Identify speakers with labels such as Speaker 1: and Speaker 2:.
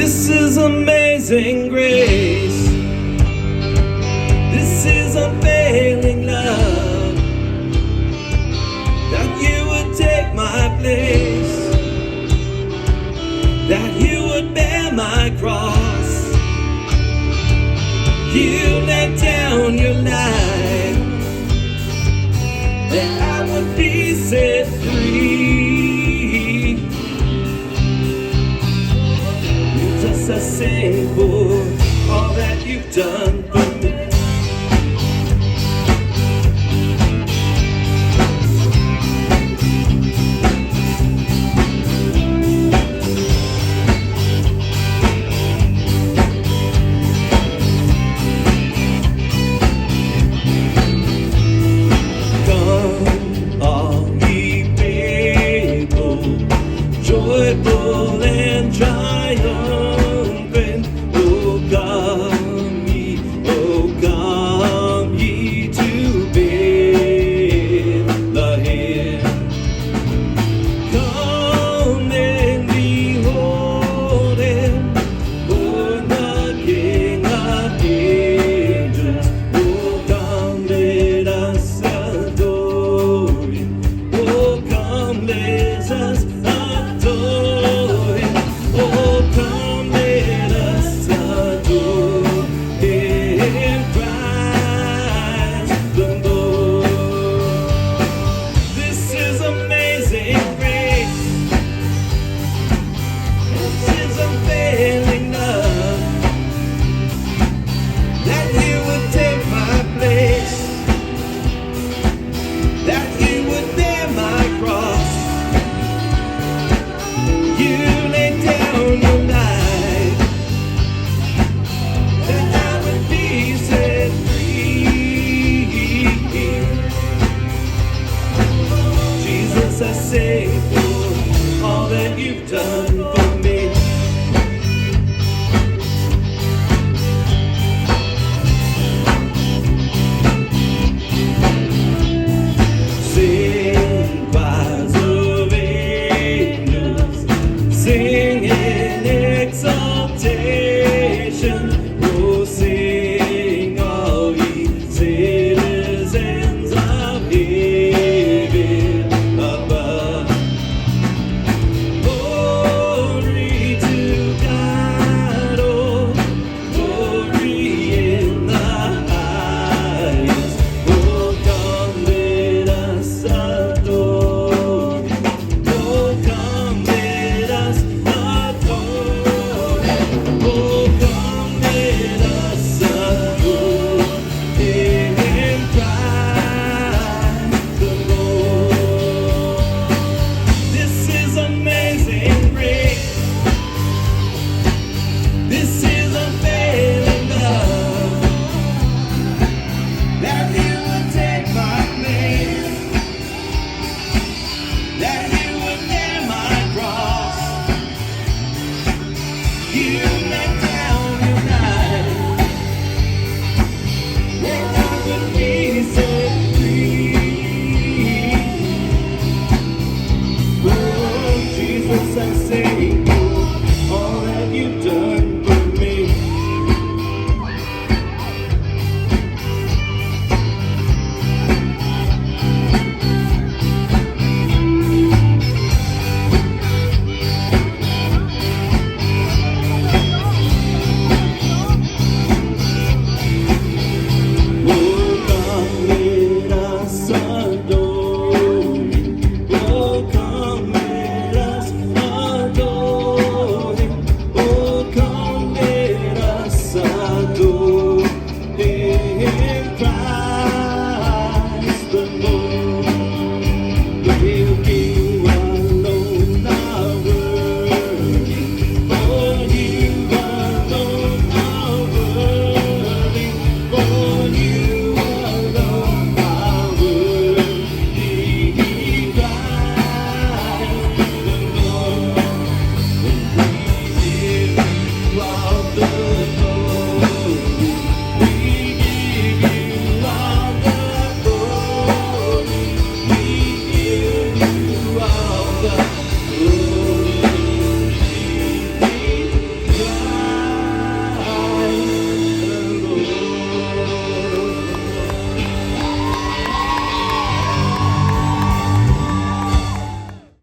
Speaker 1: This is amazing grace. This is unfailing love. That you would take my place. That you would bear my cross. You laid down your life. That I would be set free. You just a sing for all that you've done for me. Joyful and triumphant, oh come ye to Bethlehem. Come and behold him, born the King of angels. Oh come, let us adore him. Oh come, let us adore him. Oh, come, let us adore him, Christ the Lord. This is amazing grace. This is unfailing love. That you would take my place. That you would bear my cross. You laid down your life, that I would be set free. Jesus, I say for all that you've done for me.